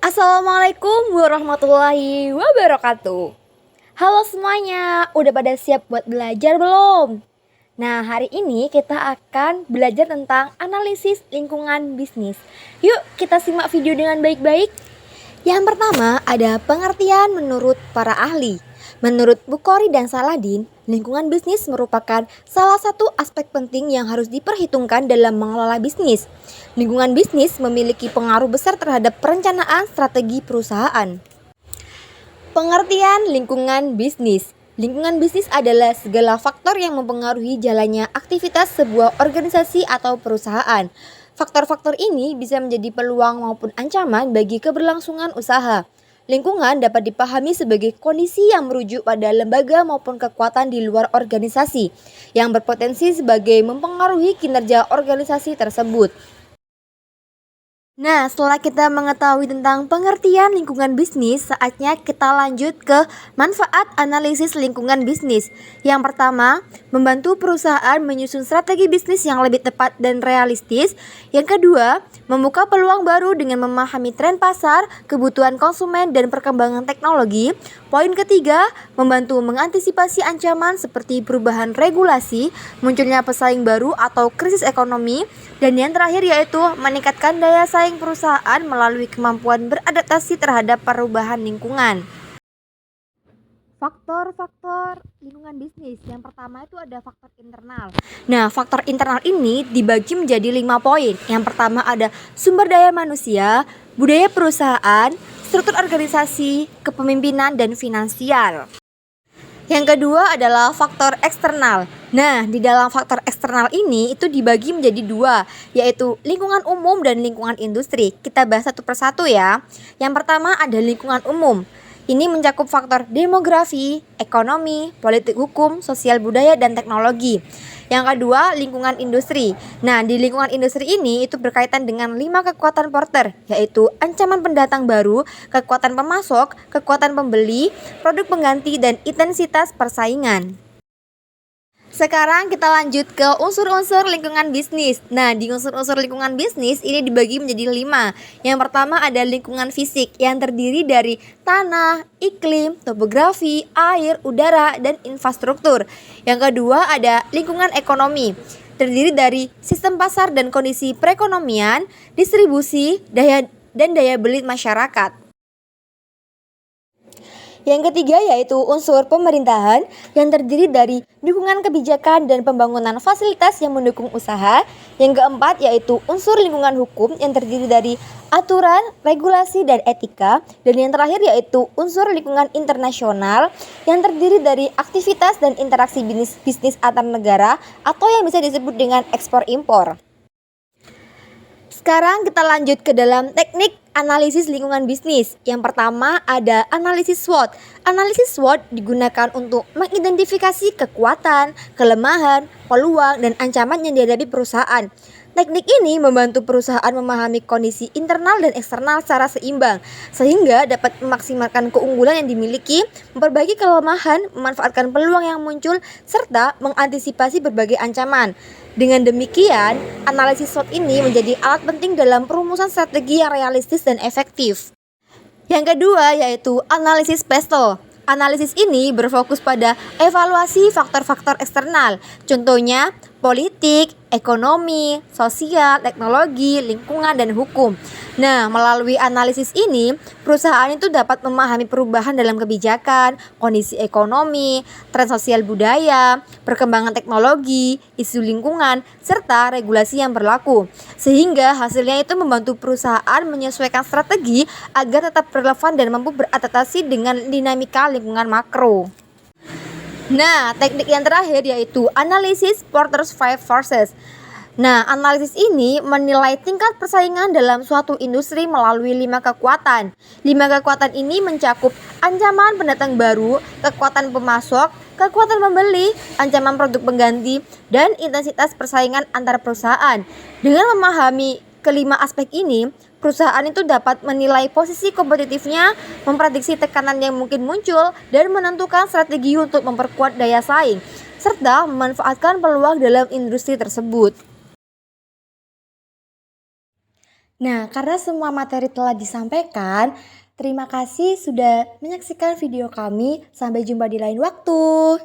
Assalamualaikum warahmatullahi wabarakatuh. Halo semuanya, udah pada siap buat belajar belum? Nah, hari ini kita akan belajar tentang analisis lingkungan bisnis. Yuk kita simak video dengan baik-baik. Yang pertama ada pengertian menurut para ahli. Menurut Bukhari dan Saladin, lingkungan bisnis merupakan salah satu aspek penting yang harus diperhitungkan dalam mengelola bisnis. Lingkungan bisnis memiliki pengaruh besar terhadap perencanaan strategi perusahaan. Pengertian lingkungan bisnis. Lingkungan bisnis adalah segala faktor yang mempengaruhi jalannya aktivitas sebuah organisasi atau perusahaan. Faktor-faktor ini bisa menjadi peluang maupun ancaman bagi keberlangsungan usaha. Lingkungan dapat dipahami sebagai kondisi yang merujuk pada lembaga maupun kekuatan di luar organisasi yang berpotensi sebagai mempengaruhi kinerja organisasi tersebut. Nah, setelah kita mengetahui tentang pengertian lingkungan bisnis, saatnya kita lanjut ke manfaat analisis lingkungan bisnis. Yang pertama, membantu perusahaan menyusun strategi bisnis yang lebih tepat dan realistis. Yang kedua, membuka peluang baru dengan memahami tren pasar, kebutuhan konsumen, dan perkembangan teknologi. Poin ketiga, membantu mengantisipasi ancaman seperti perubahan regulasi, munculnya pesaing baru atau krisis ekonomi. Dan yang terakhir yaitu meningkatkan daya saing perusahaan melalui kemampuan beradaptasi terhadap perubahan lingkungan. Faktor-faktor lingkungan bisnis. Yang pertama itu ada faktor internal. Nah, faktor internal ini dibagi menjadi 5 poin. Yang pertama ada sumber daya manusia, budaya perusahaan, struktur organisasi, kepemimpinan, dan finansial. Yang kedua adalah faktor eksternal. Nah, di dalam faktor eksternal ini itu dibagi menjadi 2, yaitu lingkungan umum dan lingkungan industri. Kita bahas satu persatu ya. Yang pertama ada lingkungan umum. Ini mencakup faktor demografi, ekonomi, politik hukum, sosial budaya, dan teknologi. Yang kedua, lingkungan industri. Nah, di lingkungan industri ini itu berkaitan dengan 5 kekuatan Porter, yaitu ancaman pendatang baru, kekuatan pemasok, kekuatan pembeli, produk pengganti, dan intensitas persaingan. Sekarang kita lanjut ke unsur-unsur lingkungan bisnis. Nah, di unsur-unsur lingkungan bisnis ini dibagi menjadi 5. Yang pertama ada lingkungan fisik yang terdiri dari tanah, iklim, topografi, air, udara, dan infrastruktur. Yang kedua ada lingkungan ekonomi, terdiri dari sistem pasar dan kondisi perekonomian, distribusi, daya beli masyarakat. Yang ketiga yaitu unsur pemerintahan yang terdiri dari dukungan kebijakan dan pembangunan fasilitas yang mendukung usaha. Yang keempat yaitu unsur lingkungan hukum yang terdiri dari aturan, regulasi, dan etika. Dan yang terakhir yaitu unsur lingkungan internasional yang terdiri dari aktivitas dan interaksi bisnis antar negara atau yang bisa disebut dengan ekspor-impor. Sekarang kita lanjut ke dalam teknik analisis lingkungan bisnis. Yang pertama ada analisis SWOT. Analisis SWOT digunakan untuk mengidentifikasi kekuatan, kelemahan, peluang, dan ancaman yang dihadapi perusahaan. Teknik ini membantu perusahaan memahami kondisi internal dan eksternal secara seimbang, sehingga dapat memaksimalkan keunggulan yang dimiliki, memperbaiki kelemahan, memanfaatkan peluang yang muncul, serta mengantisipasi berbagai ancaman. Dengan demikian, analisis SWOT ini menjadi alat penting dalam perumusan strategi yang realistis dan efektif. Yang kedua yaitu analisis PESTEL. Analisis ini berfokus pada evaluasi faktor-faktor eksternal, contohnya politik, ekonomi, sosial, teknologi, lingkungan, dan hukum. Nah, melalui analisis ini, perusahaan itu dapat memahami perubahan dalam kebijakan, kondisi ekonomi, tren sosial budaya, perkembangan teknologi, isu lingkungan, serta regulasi yang berlaku. Sehingga hasilnya itu membantu perusahaan menyesuaikan strategi agar tetap relevan dan mampu beradaptasi dengan dinamika lingkungan makro. Nah, teknik yang terakhir yaitu analisis Porter's Five Forces. Nah, analisis ini menilai tingkat persaingan dalam suatu industri melalui 5 kekuatan. 5 kekuatan ini mencakup ancaman pendatang baru, kekuatan pemasok, kekuatan pembeli, ancaman produk pengganti, dan intensitas persaingan antar perusahaan. Dengan memahami kelima aspek ini, perusahaan itu dapat menilai posisi kompetitifnya, memprediksi tekanan yang mungkin muncul, dan menentukan strategi untuk memperkuat daya saing, serta memanfaatkan peluang dalam industri tersebut. Nah, karena semua materi telah disampaikan, terima kasih sudah menyaksikan video kami. Sampai jumpa di lain waktu.